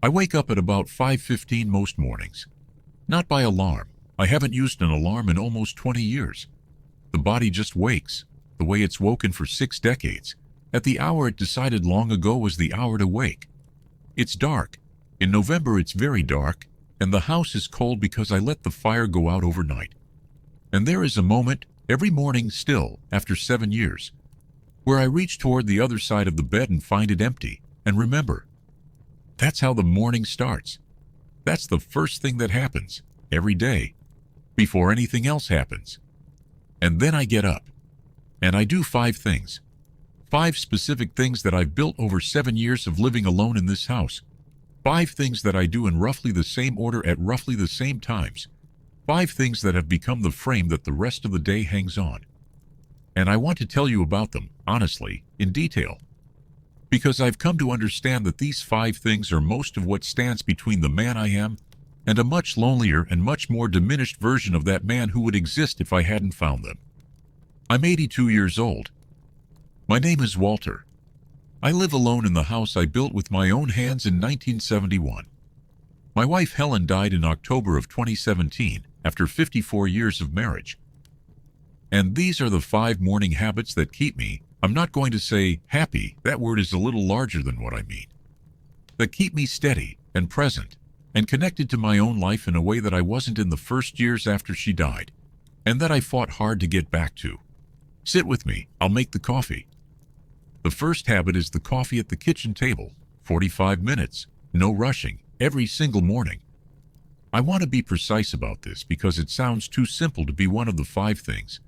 I wake up at about 5:15 most mornings. Not by alarm. I haven't used an alarm in almost 20 years. The body just wakes, the way it's woken for 6 decades, at the hour it decided long ago was the hour to wake. It's dark. In November it's very dark, and the house is cold because I let the fire go out overnight. And there is a moment, every morning still, after 7 years, where I reach toward the other side of the bed and find it empty, and remember. That's how the morning starts. That's the first thing that happens, every day, before anything else happens. And then I get up, and I do 5 things. 5 specific things that I've built over 7 years of living alone in this house. 5 things that I do in roughly the same order at roughly the same times. 5 things that have become the frame that the rest of the day hangs on. And I want to tell you about them, honestly, in detail. Because I've come to understand that these 5 things are most of what stands between the man I am and a much lonelier and much more diminished version of that man who would exist if I hadn't found them. I'm 82 years old. My name is Walter. I live alone in the house I built with my own hands in 1971. My wife Helen died in October of 2017 after 54 years of marriage. And these are the 5 morning habits that keep me, I'm not going to say happy, that word is a little larger than what I mean, that keep me steady and present and connected to my own life in a way that I wasn't in the first years after she died, and that I fought hard to get back to. Sit with me, I'll make the coffee. The first habit is the coffee at the kitchen table, 45 minutes, no rushing, every single morning. I want to be precise about this because it sounds too simple to be one of the 5 things.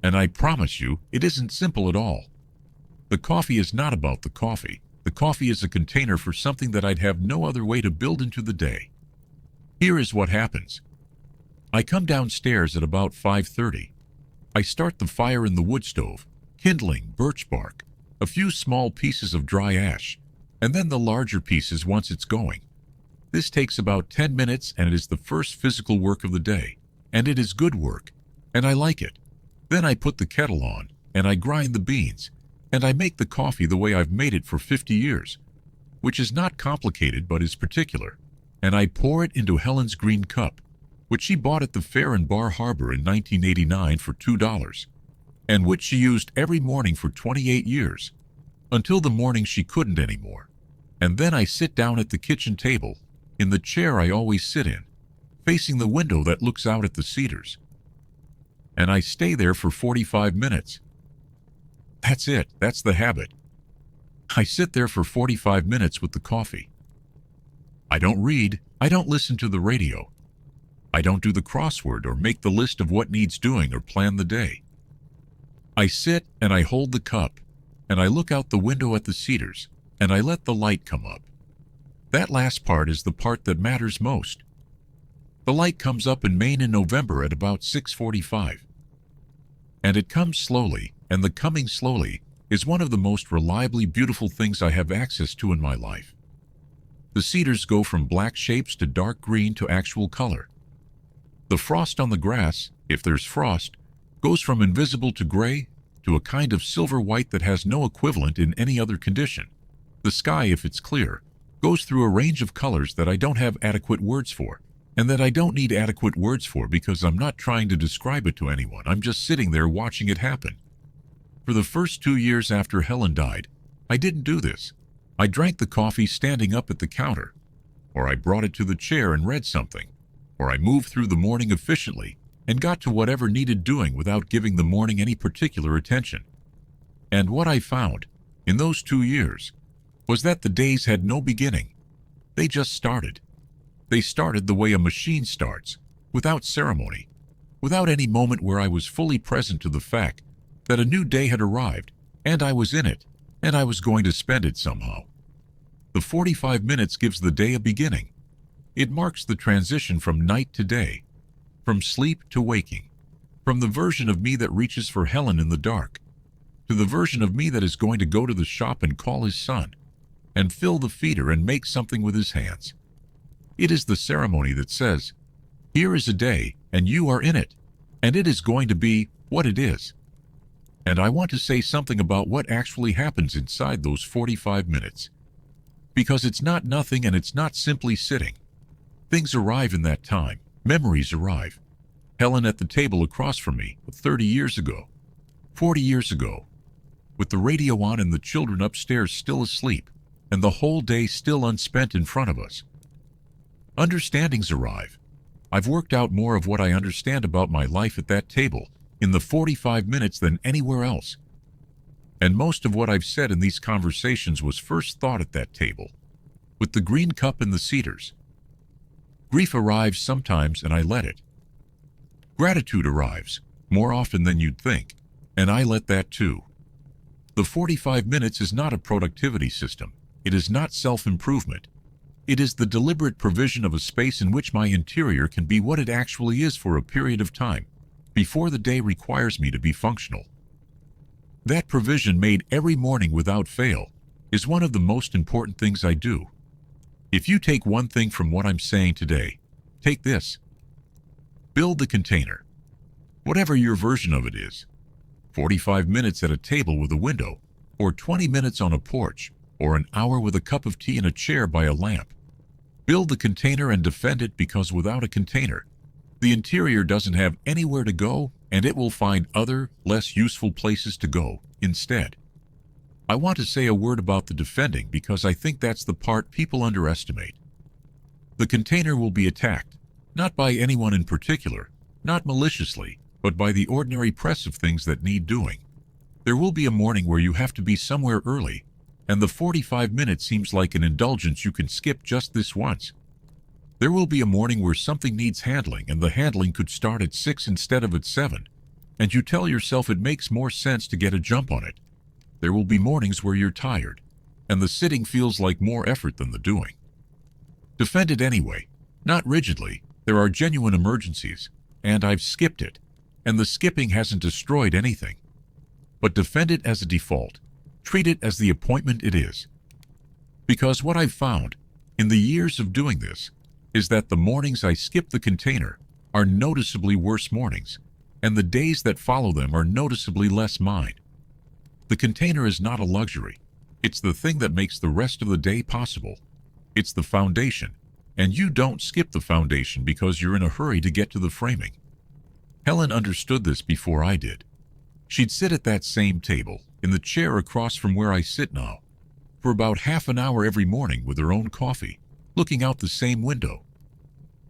And I promise you, it isn't simple at all. The coffee is not about the coffee. The coffee is a container for something that I'd have no other way to build into the day. Here is what happens. I come downstairs at about 5:30. I start the fire in the wood stove, kindling birch bark, a few small pieces of dry ash, and then the larger pieces once it's going. This takes about 10 minutes and it is the first physical work of the day. And it is good work, and I like it. Then I put the kettle on, and I grind the beans, and I make the coffee the way I've made it for 50 years, which is not complicated but is particular, and I pour it into Helen's green cup, which she bought at the fair in Bar Harbor in 1989 for $2, and which she used every morning for 28 years, until the morning she couldn't anymore. And then I sit down at the kitchen table, in the chair I always sit in, facing the window that looks out at the cedars. And I stay there for 45 minutes. That's it, that's the habit. I sit there for 45 minutes with the coffee. I don't read, I don't listen to the radio. I don't do the crossword or make the list of what needs doing or plan the day. I sit and I hold the cup, and I look out the window at the cedars, and I let the light come up. That last part is the part that matters most. The light comes up in Maine in November at about 6:45. And it comes slowly, and the coming slowly is one of the most reliably beautiful things I have access to in my life. The cedars go from black shapes to dark green to actual color. The frost on the grass, if there's frost, goes from invisible to gray to a kind of silver white that has no equivalent in any other condition. The sky, if it's clear, goes through a range of colors that I don't have adequate words for, and that I don't need adequate words for because I'm not trying to describe it to anyone. I'm just sitting there watching it happen. For the first 2 years after Helen died, I didn't do this. I drank the coffee standing up at the counter, or I brought it to the chair and read something, or I moved through the morning efficiently and got to whatever needed doing without giving the morning any particular attention. And what I found, in those 2 years, was that the days had no beginning. They just started. They started the way a machine starts, without ceremony, without any moment where I was fully present to the fact that a new day had arrived, and I was in it, and I was going to spend it somehow. The 45 minutes gives the day a beginning. It marks the transition from night to day, from sleep to waking, from the version of me that reaches for Helen in the dark, to the version of me that is going to go to the shop and call his son, and fill the feeder and make something with his hands. It is the ceremony that says, here is a day, and you are in it, and it is going to be what it is. And I want to say something about what actually happens inside those 45 minutes. Because it's not nothing and it's not simply sitting. Things arrive in that time. Memories arrive. Helen at the table across from me, 30 years ago, 40 years ago, with the radio on and the children upstairs still asleep, and the whole day still unspent in front of us. Understandings arrive. I've worked out more of what I understand about my life at that table in the 45 minutes than anywhere else. And most of what I've said in these conversations was first thought at that table, with the green cup and the cedars. Grief arrives sometimes and I let it. Gratitude arrives, more often than you'd think, and I let that too. The 45 minutes is not a productivity system. It is not self-improvement. It is the deliberate provision of a space in which my interior can be what it actually is for a period of time, before the day requires me to be functional. That provision, made every morning without fail, is one of the most important things I do. If you take one thing from what I'm saying today, take this. Build the container. Whatever your version of it is. 45 minutes at a table with a window, or 20 minutes on a porch, or an hour with a cup of tea in a chair by a lamp. Build the container and defend it, because without a container, the interior doesn't have anywhere to go, and it will find other, less useful places to go instead. I want to say a word about the defending because I think that's the part people underestimate. The container will be attacked, not by anyone in particular, not maliciously, but by the ordinary press of things that need doing. There will be a morning where you have to be somewhere early, and the 45 minutes seems like an indulgence you can skip just this once. There will be a morning where something needs handling, and the handling could start at 6 instead of at 7, and you tell yourself it makes more sense to get a jump on it. There will be mornings where you're tired, and the sitting feels like more effort than the doing. Defend it anyway, not rigidly. There are genuine emergencies, and I've skipped it, and the skipping hasn't destroyed anything. But defend it as a default. Treat it as the appointment it is. Because what I've found, in the years of doing this, is that the mornings I skip the container are noticeably worse mornings, and the days that follow them are noticeably less mine. The container is not a luxury. It's the thing that makes the rest of the day possible. It's the foundation, and you don't skip the foundation because you're in a hurry to get to the framing. Helen understood this before I did. She'd sit at that same table, in the chair across from where I sit now, for about half an hour every morning with her own coffee, looking out the same window.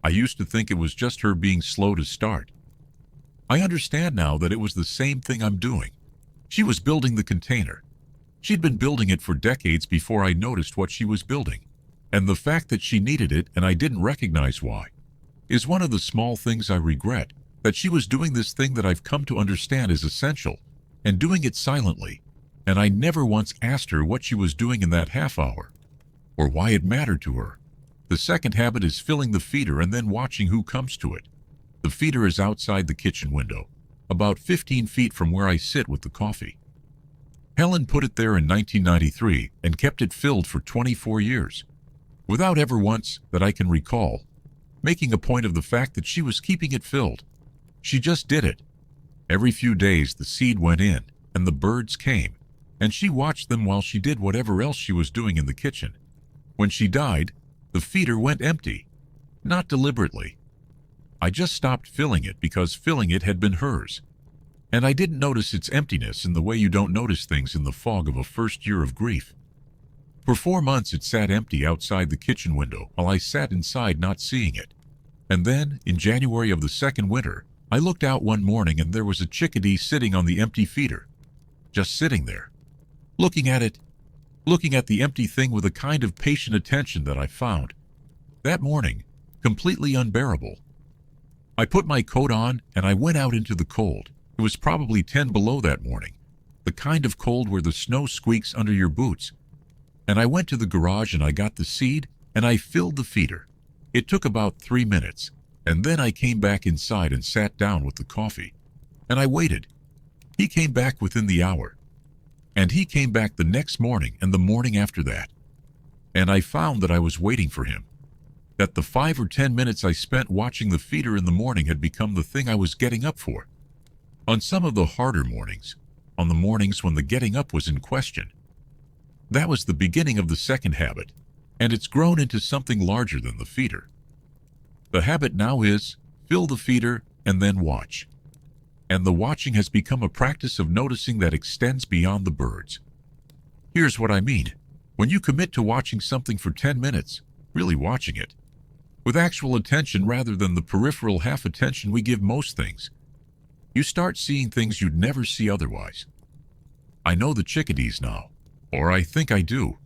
I used to think it was just her being slow to start. I understand now that it was the same thing I'm doing. She was building the container. She'd been building it for decades before I noticed what she was building. And the fact that she needed it and I didn't recognize why is one of the small things I regret, that she was doing this thing that I've come to understand is essential, and doing it silently, and I never once asked her what she was doing in that half hour, or why it mattered to her. The second habit is filling the feeder and then watching who comes to it. The feeder is outside the kitchen window, about 15 feet from where I sit with the coffee. Helen put it there in 1993 and kept it filled for 24 years, without ever once, that I can recall, making a point of the fact that she was keeping it filled. She just did it. Every few days the seed went in, and the birds came, and she watched them while she did whatever else she was doing in the kitchen. When she died, the feeder went empty, not deliberately. I just stopped filling it because filling it had been hers, and I didn't notice its emptiness in the way you don't notice things in the fog of a first year of grief. For 4 months it sat empty outside the kitchen window while I sat inside not seeing it. And then, in January of the second winter, I looked out one morning and there was a chickadee sitting on the empty feeder. Just sitting there. Looking at it. Looking at the empty thing with a kind of patient attention that I found, that morning, completely unbearable. I put my coat on and I went out into the cold. It was probably 10 below that morning, the kind of cold where the snow squeaks under your boots. And I went to the garage and I got the seed and I filled the feeder. It took about 3 minutes, and then I came back inside and sat down with the coffee. And I waited. He came back within the hour. And he came back the next morning and the morning after that. And I found that I was waiting for him. That the 5 or 10 minutes I spent watching the feeder in the morning had become the thing I was getting up for. On some of the harder mornings, on the mornings when the getting up was in question. That was the beginning of the second habit, and it's grown into something larger than the feeder. The habit now is fill the feeder and then watch. And the watching has become a practice of noticing that extends beyond the birds. Here's what I mean. When you commit to watching something for 10 minutes, really watching it, with actual attention rather than the peripheral half attention we give most things, you start seeing things you'd never see otherwise. I know the chickadees now, or I think I do.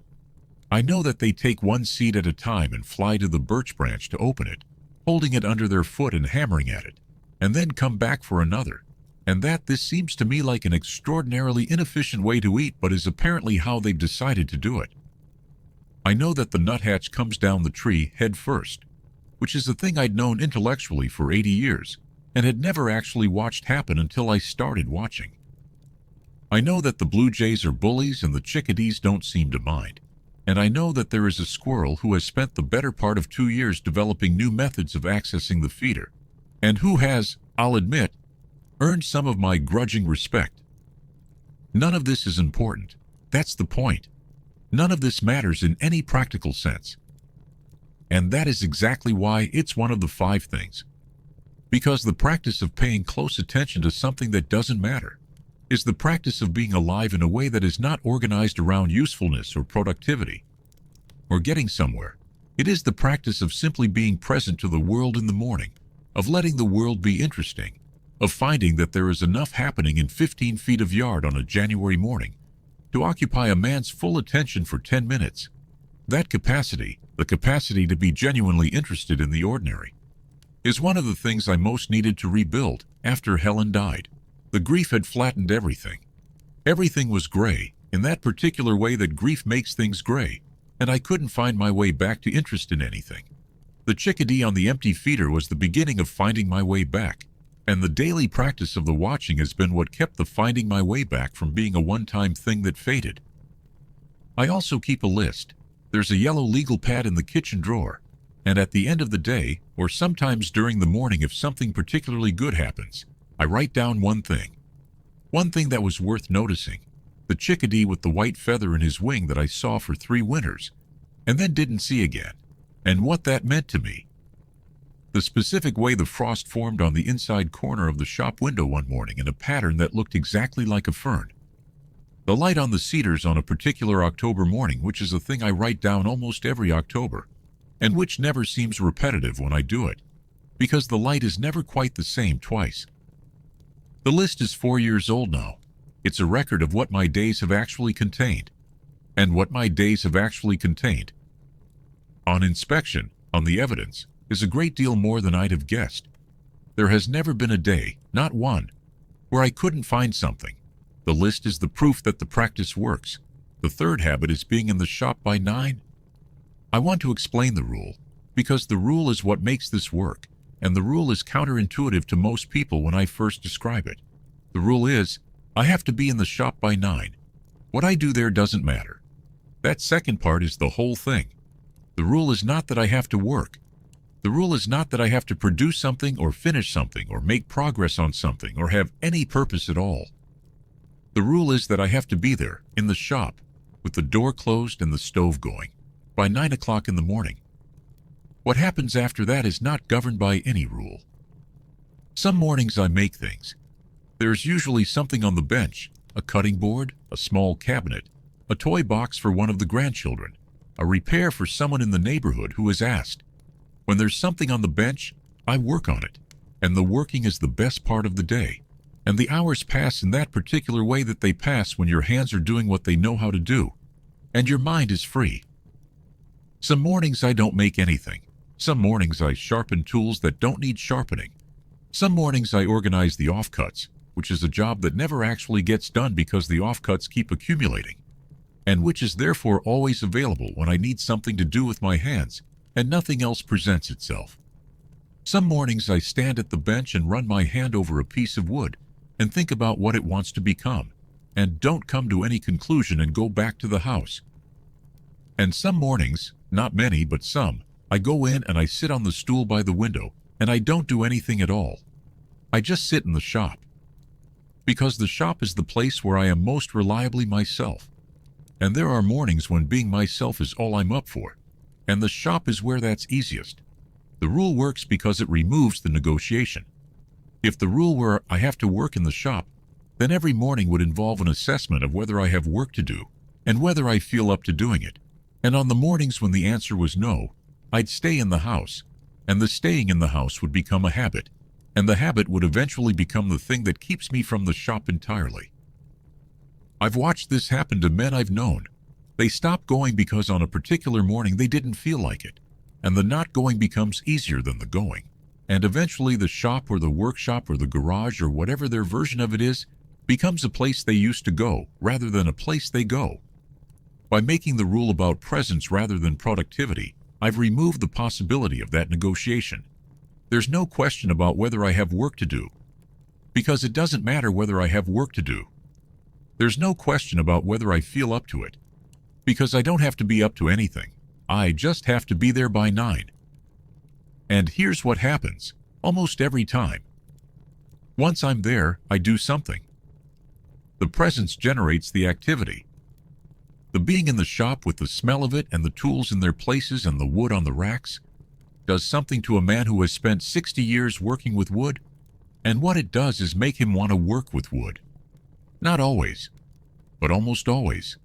I know that they take one seed at a time and fly to the birch branch to open it, holding it under their foot and hammering at it, and then come back for another, and that this seems to me like an extraordinarily inefficient way to eat, but is apparently how they've decided to do it. I know that the nuthatch comes down the tree head first, which is a thing I'd known intellectually for 80 years, and had never actually watched happen until I started watching. I know that the blue jays are bullies and the chickadees don't seem to mind, and I know that there is a squirrel who has spent the better part of 2 years developing new methods of accessing the feeder, and who has, I'll admit, earned some of my grudging respect. None of this is important. That's the point. None of this matters in any practical sense. And that is exactly why it's one of the 5 things. Because the practice of paying close attention to something that doesn't matter is the practice of being alive in a way that is not organized around usefulness or productivity or getting somewhere. It is the practice of simply being present to the world in the morning, of letting the world be interesting, of finding that there is enough happening in 15 feet of yard on a January morning to occupy a man's full attention for 10 minutes. That capacity, the capacity to be genuinely interested in the ordinary, is one of the things I most needed to rebuild after Helen died. The grief had flattened everything. Everything was gray, in that particular way that grief makes things gray, and I couldn't find my way back to interest in anything. The chickadee on the empty feeder was the beginning of finding my way back, and the daily practice of the watching has been what kept the finding my way back from being a one-time thing that faded. I also keep a list. There's a yellow legal pad in the kitchen drawer, and at the end of the day, or sometimes during the morning if something particularly good happens, I write down one thing that was worth noticing, the chickadee with the white feather in his wing that I saw for 3 winters, and then didn't see again, and what that meant to me. The specific way the frost formed on the inside corner of the shop window one morning in a pattern that looked exactly like a fern. The light on the cedars on a particular October morning, which is a thing I write down almost every October, and which never seems repetitive when I do it, because the light is never quite the same twice. The list is 4 years old now. It's a record of what my days have actually contained. And what my days have actually contained, on inspection, on the evidence, is a great deal more than I'd have guessed. There has never been a day, not one, where I couldn't find something. The list is the proof that the practice works. The third habit is being in the shop by 9. I want to explain the rule, because the rule is what makes this work, and the rule is counterintuitive to most people when I first describe it. The rule is, I have to be in the shop by 9. What I do there doesn't matter. That second part is the whole thing. The rule is not that I have to work. The rule is not that I have to produce something or finish something or make progress on something or have any purpose at all. The rule is that I have to be there, in the shop, with the door closed and the stove going, by 9 o'clock in the morning. What happens after that is not governed by any rule. Some mornings I make things. There's usually something on the bench, a cutting board, a small cabinet, a toy box for one of the grandchildren, a repair for someone in the neighborhood who has asked. When there's something on the bench, I work on it, and the working is the best part of the day, and the hours pass in that particular way that they pass when your hands are doing what they know how to do, and your mind is free. Some mornings I don't make anything. Some mornings I sharpen tools that don't need sharpening. Some mornings I organize the offcuts, which is a job that never actually gets done because the offcuts keep accumulating, and which is therefore always available when I need something to do with my hands and nothing else presents itself. Some mornings I stand at the bench and run my hand over a piece of wood and think about what it wants to become, and don't come to any conclusion and go back to the house. And some mornings, not many but some, I go in and I sit on the stool by the window and I don't do anything at all. I just sit in the shop. Because the shop is the place where I am most reliably myself. And there are mornings when being myself is all I'm up for. and the shop is where that's easiest. The rule works because it removes the negotiation. If the rule were I have to work in the shop, then every morning would involve an assessment of whether I have work to do and whether I feel up to doing it. And on the mornings when the answer was no, I'd stay in the house, and the staying in the house would become a habit, and the habit would eventually become the thing that keeps me from the shop entirely. I've watched this happen to men I've known. They stop going because on a particular morning they didn't feel like it, and the not going becomes easier than the going. And eventually the shop or the workshop or the garage or whatever their version of it is becomes a place they used to go rather than a place they go. By making the rule about presence rather than productivity, I've removed the possibility of that negotiation. There's no question about whether I have work to do, because it doesn't matter whether I have work to do. There's no question about whether I feel up to it, because I don't have to be up to anything. I just have to be there by 9. And here's what happens, almost every time. Once I'm there, I do something. The presence generates the activity. The being in the shop with the smell of it and the tools in their places and the wood on the racks does something to a man who has spent 60 years working with wood, and what it does is make him want to work with wood. Not always, but almost always.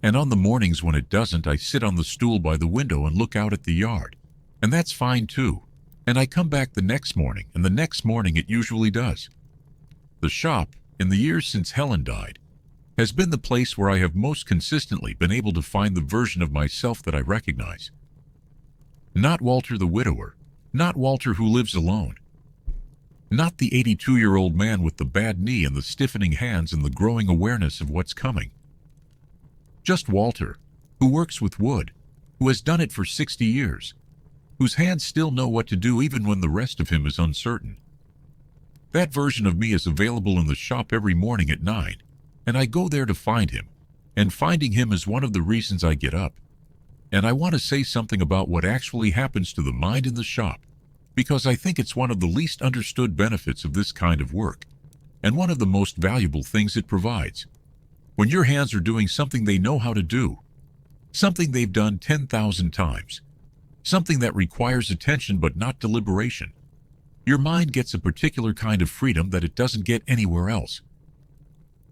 And on the mornings when it doesn't, I sit on the stool by the window and look out at the yard, and that's fine too. And I come back the next morning, and the next morning it usually does. The shop, in the years since Helen died, has been the place where I have most consistently been able to find the version of myself that I recognize. Not Walter the widower, not Walter who lives alone, not the 82-year-old man with the bad knee and the stiffening hands and the growing awareness of what's coming. Just Walter, who works with wood, who has done it for 60 years, whose hands still know what to do even when the rest of him is uncertain. That version of me is available in the shop every morning at 9, and I go there to find him, and finding him is one of the reasons I get up. And I want to say something about what actually happens to the mind in the shop, because I think it's one of the least understood benefits of this kind of work, and one of the most valuable things it provides. When your hands are doing something they know how to do, something they've done 10,000 times, something that requires attention but not deliberation, your mind gets a particular kind of freedom that it doesn't get anywhere else.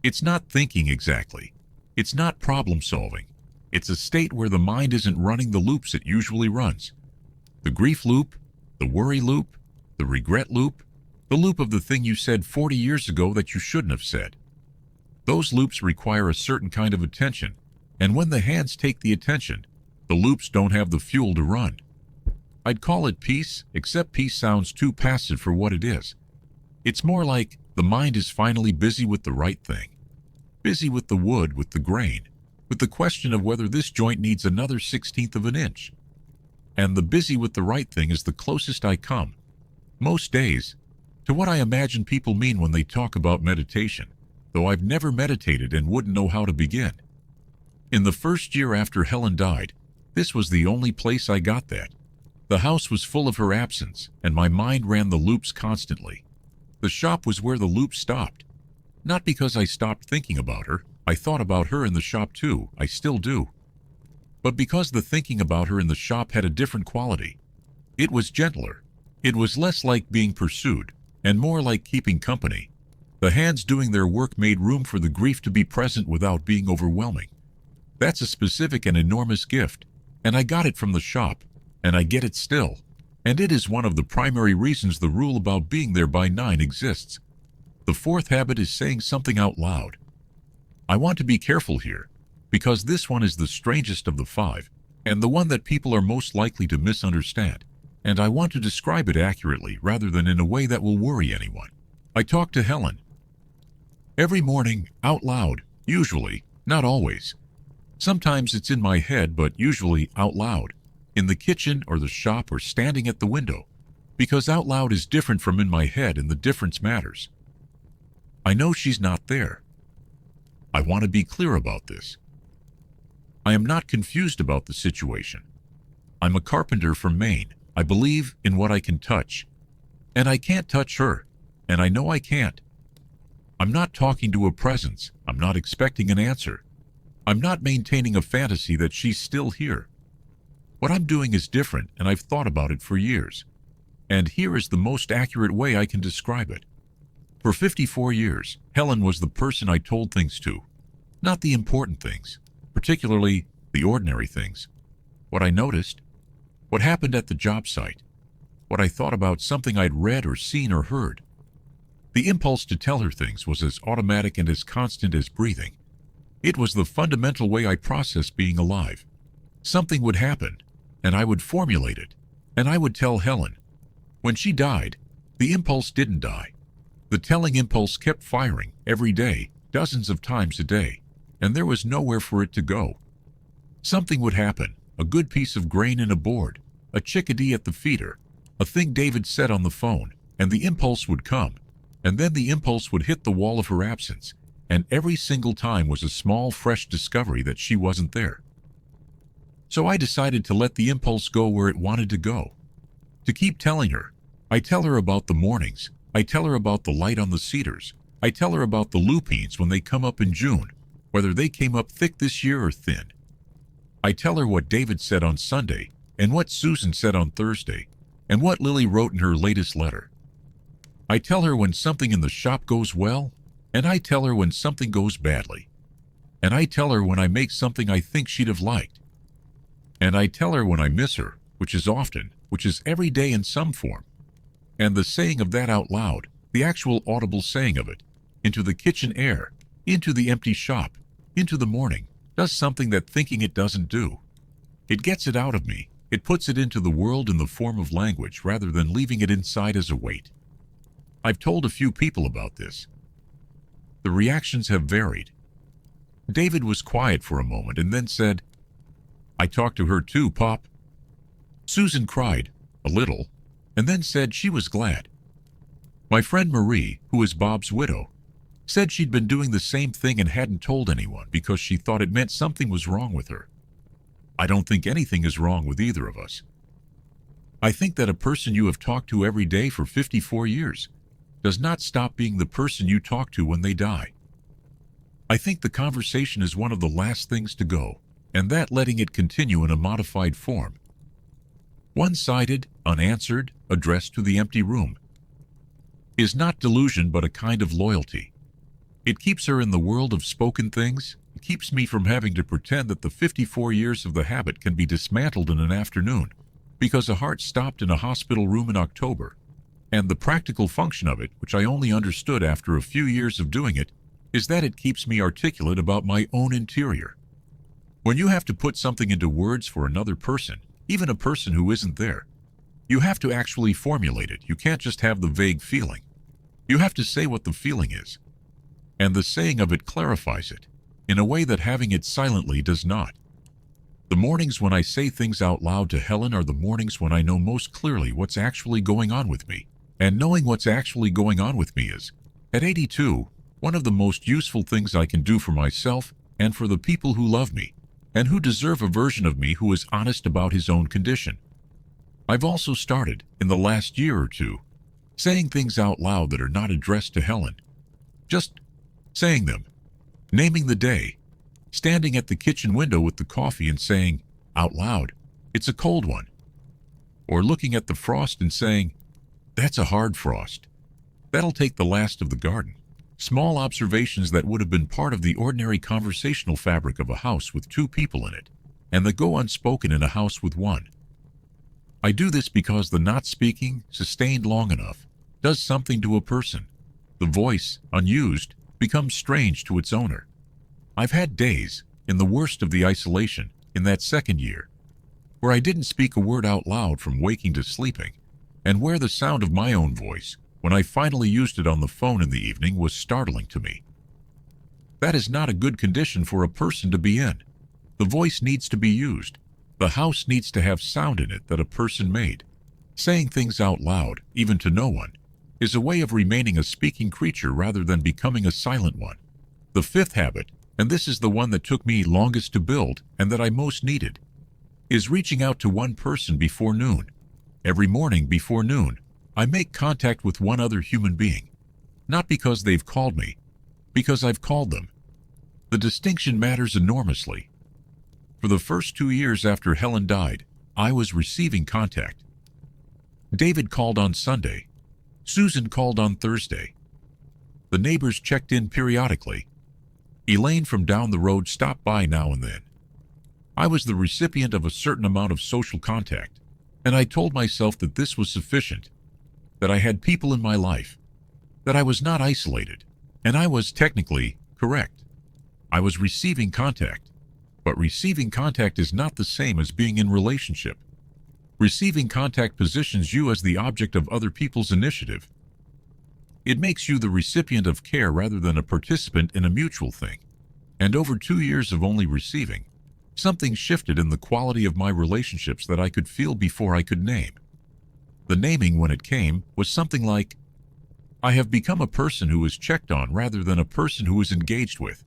It's not thinking exactly. It's not problem solving. It's a state where the mind isn't running the loops it usually runs. The grief loop, the worry loop, the regret loop, the loop of the thing you said 40 years ago that you shouldn't have said. Those loops require a certain kind of attention, and when the hands take the attention, the loops don't have the fuel to run. I'd call it peace, except peace sounds too passive for what it is. It's more like the mind is finally busy with the right thing. Busy with the wood, with the grain, with the question of whether this joint needs another 1/16 of an inch. And the busy with the right thing is the closest I come, most days, to what I imagine people mean when they talk about meditation, though I've never meditated and wouldn't know how to begin. In the first year after Helen died, this was the only place I got that. The house was full of her absence, and my mind ran the loops constantly. The shop was where the loops stopped. Not because I stopped thinking about her. I thought about her in the shop too. I still do. But because the thinking about her in the shop had a different quality. It was gentler. It was less like being pursued, and more like keeping company. The hands doing their work made room for the grief to be present without being overwhelming. That's a specific and enormous gift, and I got it from the shop, and I get it still. And it is one of the primary reasons the rule about being there by 9 exists. The fourth habit is saying something out loud. I want to be careful here, because this one is the strangest of the 5, and the one that people are most likely to misunderstand, and I want to describe it accurately rather than in a way that will worry anyone. I talk to Helen. Every morning, out loud, usually, not always. Sometimes it's in my head, but usually out loud, in the kitchen or the shop or standing at the window, because out loud is different from in my head and the difference matters. I know she's not there. I want to be clear about this. I am not confused about the situation. I'm a carpenter from Maine. I believe in what I can touch. And I can't touch her, and I know I can't. I'm not talking to a presence. I'm not expecting an answer. I'm not maintaining a fantasy that she's still here. What I'm doing is different, and I've thought about it for years. And here is the most accurate way I can describe it. For 54 years, Helen was the person I told things to. Not the important things, particularly the ordinary things. What I noticed, what happened at the job site, what I thought about something I'd read or seen or heard. The impulse to tell her things was as automatic and as constant as breathing. It was the fundamental way I processed being alive. Something would happen, and I would formulate it, and I would tell Helen. When she died, the impulse didn't die. The telling impulse kept firing every day, dozens of times a day, and there was nowhere for it to go. Something would happen, a good piece of grain in a board, a chickadee at the feeder, a thing David said on the phone, and the impulse would come, and then the impulse would hit the wall of her absence, and every single time was a small, fresh discovery that she wasn't there. So I decided to let the impulse go where it wanted to go. To keep telling her. I tell her about the mornings. I tell her about the light on the cedars. I tell her about the lupines when they come up in June, whether they came up thick this year or thin. I tell her what David said on Sunday, and what Susan said on Thursday, and what Lily wrote in her latest letter. I tell her when something in the shop goes well, and I tell her when something goes badly. And I tell her when I make something I think she'd have liked. And I tell her when I miss her, which is often, which is every day in some form. And the saying of that out loud, the actual audible saying of it, into the kitchen air, into the empty shop, into the morning, does something that thinking it doesn't do. It gets it out of me. It puts it into the world in the form of language rather than leaving it inside as a weight. I've told a few people about this. The reactions have varied. David was quiet for a moment and then said, "I talked to her too, Pop." Susan cried, a little, and then said she was glad. My friend Marie, who is Bob's widow, said she'd been doing the same thing and hadn't told anyone because she thought it meant something was wrong with her. I don't think anything is wrong with either of us. I think that a person you have talked to every day for 54 years does not stop being the person you talk to when they die. I think the conversation is one of the last things to go, and that letting it continue in a modified form. One-sided, unanswered, addressed to the empty room, is not delusion but a kind of loyalty. It keeps her in the world of spoken things. It keeps me from having to pretend that the 54 years of the habit can be dismantled in an afternoon because a heart stopped in a hospital room in October. And the practical function of it, which I only understood after a few years of doing it, is that it keeps me articulate about my own interior. When you have to put something into words for another person, even a person who isn't there, you have to actually formulate it. You can't just have the vague feeling. You have to say what the feeling is. And the saying of it clarifies it, in a way that having it silently does not. The mornings when I say things out loud to Helen are the mornings when I know most clearly what's actually going on with me. And knowing what's actually going on with me is, at 82, one of the most useful things I can do for myself and for the people who love me, and who deserve a version of me who is honest about his own condition. I've also started, in the last year or two, saying things out loud that are not addressed to Helen. Just saying them, naming the day, standing at the kitchen window with the coffee and saying, out loud, "It's a cold one." Or looking at the frost and saying, "That's a hard frost. That'll take the last of the garden." Small observations that would have been part of the ordinary conversational fabric of a house with two people in it, and that go unspoken in a house with one. I do this because the not speaking, sustained long enough, does something to a person. The voice, unused, becomes strange to its owner. I've had days, in the worst of the isolation, in that second year, where I didn't speak a word out loud from waking to sleeping, and where the sound of my own voice, when I finally used it on the phone in the evening, was startling to me. That is not a good condition for a person to be in. The voice needs to be used. The house needs to have sound in it that a person made. Saying things out loud, even to no one, is a way of remaining a speaking creature rather than becoming a silent one. The fifth habit, and this is the one that took me longest to build and that I most needed, is reaching out to one person before noon. Every morning before noon, I make contact with one other human being, not because they've called me, because I've called them. The distinction matters enormously. For the first 2 years after Helen died, I was receiving contact. David called on Sunday. Susan called on Thursday. The neighbors checked in periodically. Elaine from down the road stopped by now and then. I was the recipient of a certain amount of social contact, and I told myself that this was sufficient, that I had people in my life, that I was not isolated, and I was technically correct. I was receiving contact, but receiving contact is not the same as being in relationship. Receiving contact positions you as the object of other people's initiative. It makes you the recipient of care rather than a participant in a mutual thing. And over 2 years of only receiving, something shifted in the quality of my relationships that I could feel before I could name. The naming, when it came, was something like, I have become a person who is checked on rather than a person who is engaged with.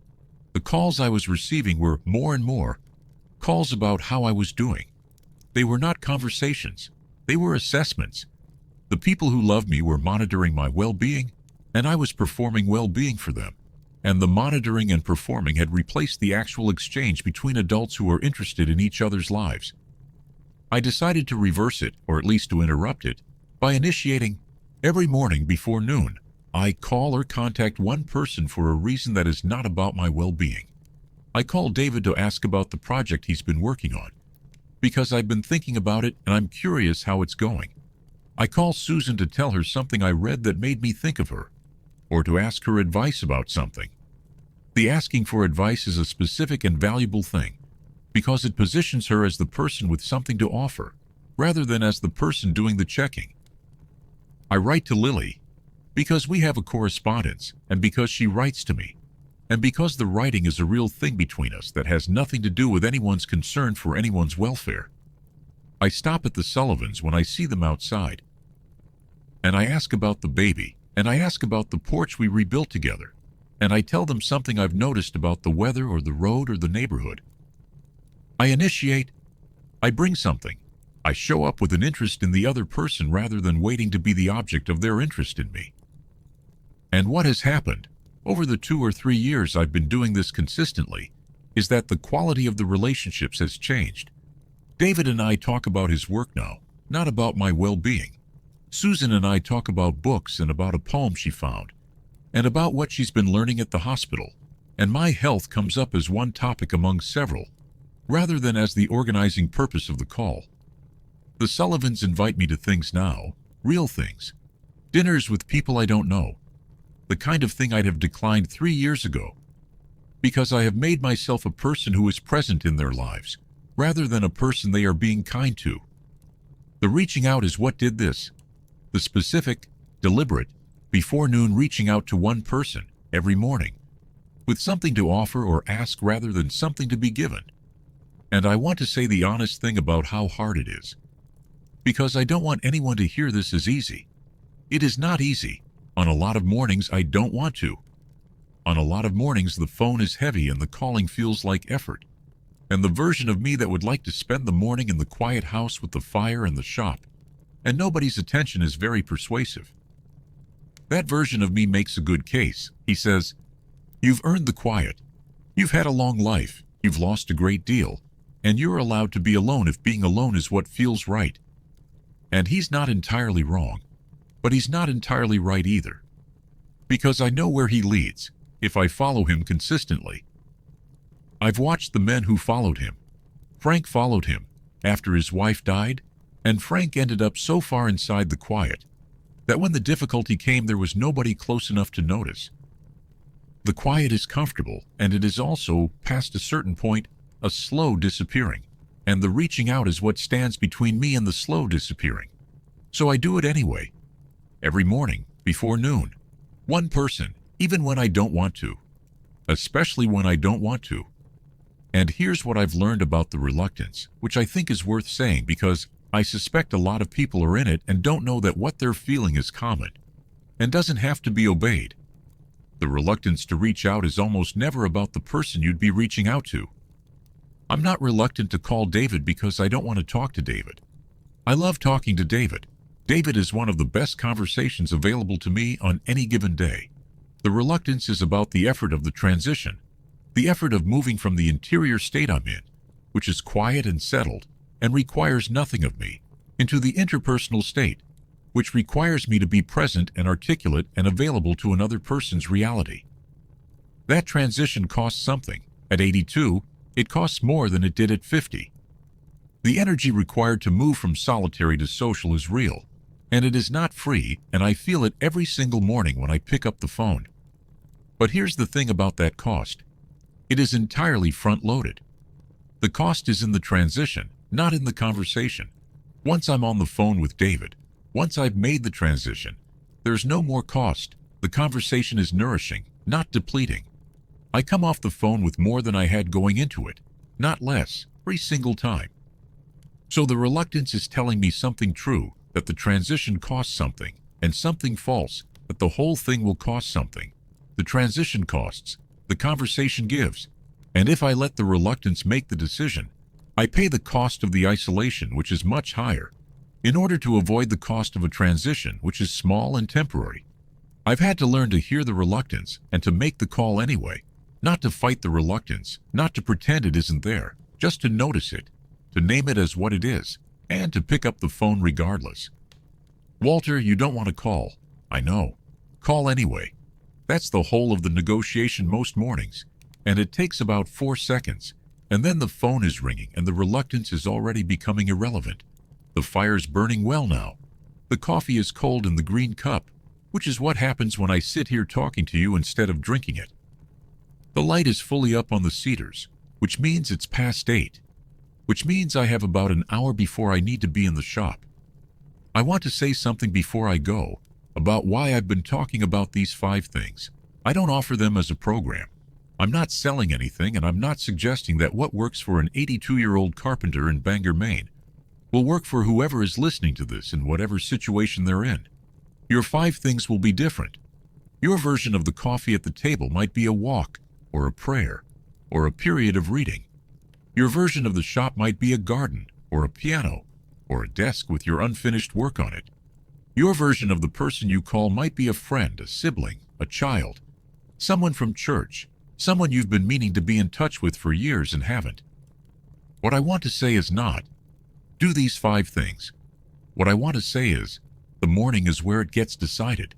The calls I was receiving were more and more calls about how I was doing. They were not conversations. They were assessments. The people who loved me were monitoring my well-being, and I was performing well-being for them. And the monitoring and performing had replaced the actual exchange between adults who were interested in each other's lives. I decided to reverse it, or at least to interrupt it, by initiating, every morning before noon, I call or contact one person for a reason that is not about my well-being. I call David to ask about the project he's been working on, because I've been thinking about it and I'm curious how it's going. I call Susan to tell her something I read that made me think of her, or to ask her advice about something. The asking for advice is a specific and valuable thing, because it positions her as the person with something to offer, rather than as the person doing the checking. I write to Lily, because we have a correspondence, and because she writes to me, and because the writing is a real thing between us that has nothing to do with anyone's concern for anyone's welfare. I stop at the Sullivans when I see them outside, and I ask about the baby, and I ask about the porch we rebuilt together, and I tell them something I've noticed about the weather or the road or the neighborhood. I initiate. I bring something. I show up with an interest in the other person rather than waiting to be the object of their interest in me. And what has happened, over the 2 or 3 years I've been doing this consistently, is that the quality of the relationships has changed. David and I talk about his work now, not about my well-being. Susan and I talk about books and about a poem she found, and about what she's been learning at the hospital, and my health comes up as one topic among several, rather than as the organizing purpose of the call. The Sullivans invite me to things now, real things, dinners with people I don't know, the kind of thing I'd have declined 3 years ago, because I have made myself a person who is present in their lives, rather than a person they are being kind to. The reaching out is what did this. The specific, deliberate, before noon reaching out to one person every morning, with something to offer or ask rather than something to be given. And I want to say the honest thing about how hard it is, because I don't want anyone to hear this as easy. It is not easy. On a lot of mornings, I don't want to. On a lot of mornings, the phone is heavy and the calling feels like effort. And the version of me that would like to spend the morning in the quiet house with the fire and the shop, and nobody's attention is very persuasive. That version of me makes a good case. He says, "You've earned the quiet. You've had a long life. You've lost a great deal. And you're allowed to be alone if being alone is what feels right." And he's not entirely wrong. But he's not entirely right either. Because I know where he leads, if I follow him consistently. I've watched the men who followed him. Frank followed him after his wife died, and Frank ended up so far inside the quiet that when the difficulty came there was nobody close enough to notice. The quiet is comfortable, and it is also, past a certain point, a slow disappearing, and the reaching out is what stands between me and the slow disappearing. So I do it anyway. Every morning, before noon. One person, even when I don't want to. Especially when I don't want to. And here's what I've learned about the reluctance, which I think is worth saying because I suspect a lot of people are in it and don't know that what they're feeling is common and doesn't have to be obeyed. The reluctance to reach out is almost never about the person you'd be reaching out to. I'm not reluctant to call David because I don't want to talk to David. I love talking to David. David is one of the best conversations available to me on any given day. The reluctance is about the effort of the transition, the effort of moving from the interior state I'm in, which is quiet and settled, and requires nothing of me, into the interpersonal state, which requires me to be present and articulate and available to another person's reality. That transition costs something. At 82, it costs more than it did at 50. The energy required to move from solitary to social is real, and it is not free, and I feel it every single morning when I pick up the phone. But here's the thing about that cost. It is entirely front-loaded. The cost is in the transition, not in the conversation. Once I'm on the phone with David, once I've made the transition, there's no more cost. The conversation is nourishing, not depleting. I come off the phone with more than I had going into it, not less, every single time. So the reluctance is telling me something true, that the transition costs something, and something false, that the whole thing will cost something. The transition costs, the conversation gives, and if I let the reluctance make the decision, I pay the cost of the isolation, which is much higher, in order to avoid the cost of a transition, which is small and temporary. I've had to learn to hear the reluctance and to make the call anyway, not to fight the reluctance, not to pretend it isn't there, just to notice it, to name it as what it is, and to pick up the phone regardless. Walter, you don't want to call. I know. Call anyway. That's the whole of the negotiation most mornings, and it takes about 4 seconds, and then the phone is ringing and the reluctance is already becoming irrelevant. The fire's burning well now. The coffee is cold in the green cup, which is what happens when I sit here talking to you instead of drinking it. The light is fully up on the cedars, which means it's past 8, which means I have about an hour before I need to be in the shop. I want to say something before I go about why I've been talking about these 5 things. I don't offer them as a program. I'm not selling anything, and I'm not suggesting that what works for an 82-year-old carpenter in Bangor, Maine, will work for whoever is listening to this in whatever situation they're in. Your 5 things will be different. Your version of the coffee at the table might be a walk, or a prayer, or a period of reading. Your version of the shop might be a garden, or a piano, or a desk with your unfinished work on it. Your version of the person you call might be a friend, a sibling, a child, someone from church, someone you've been meaning to be in touch with for years and haven't. What I want to say is not, do these 5 things. What I want to say is, the morning is where it gets decided.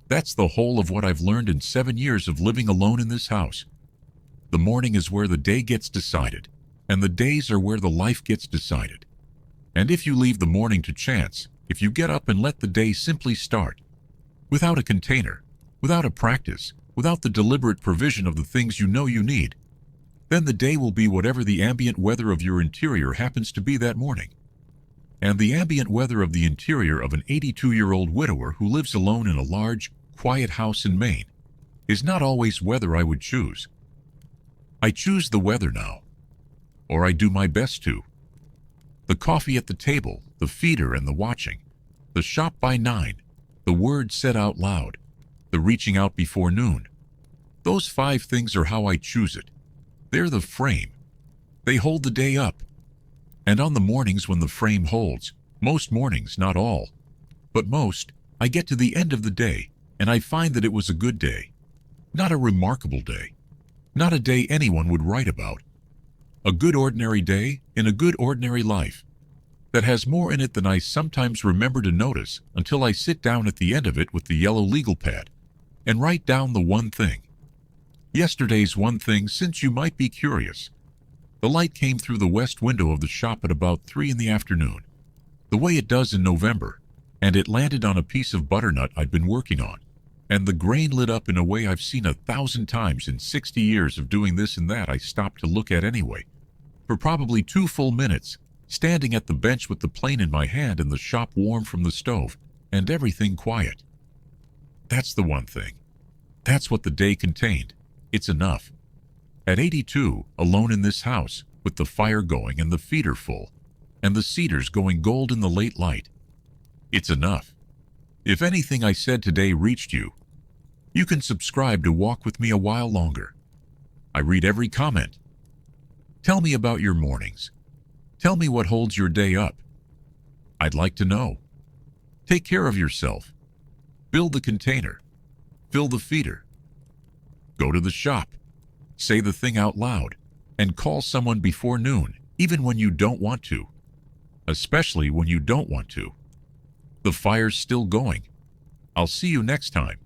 That's the whole of what I've learned in 7 years of living alone in this house. The morning is where the day gets decided, and the days are where the life gets decided. And if you leave the morning to chance, if you get up and let the day simply start, without a container, without a practice, without the deliberate provision of the things you know you need, then the day will be whatever the ambient weather of your interior happens to be that morning. And the ambient weather of the interior of an 82-year-old widower who lives alone in a large, quiet house in Maine is not always weather I would choose. I choose the weather now, or I do my best to. The coffee at the table, the feeder and the watching, the shop by 9, the words said out loud, the reaching out before noon. Those 5 things are how I choose it. They're the frame. They hold the day up. And on the mornings when the frame holds, most mornings, not all, but most, I get to the end of the day, and I find that it was a good day. Not a remarkable day. Not a day anyone would write about. A good ordinary day in a good ordinary life that has more in it than I sometimes remember to notice until I sit down at the end of it with the yellow legal pad and write down the one thing. Yesterday's one thing, since you might be curious. The light came through the west window of the shop at about 3 in the afternoon, the way it does in November, and it landed on a piece of butternut I'd been working on, and the grain lit up in a way I've seen 1,000 times in 60 years of doing this and that. I stopped to look at anyway, for probably 2 full minutes, standing at the bench with the plane in my hand and the shop warm from the stove, and everything quiet. That's the one thing. That's what the day contained. It's enough. At 82, alone in this house, with the fire going and the feeder full, and the cedars going gold in the late light, it's enough. If anything I said today reached you, you can subscribe to walk with me a while longer. I read every comment. Tell me about your mornings. Tell me what holds your day up. I'd like to know. Take care of yourself. Build the container. Fill the feeder. Go to the shop. Say the thing out loud, and call someone before noon, even when you don't want to. especially when you don't want to. The fire's still going. I'll see you next time.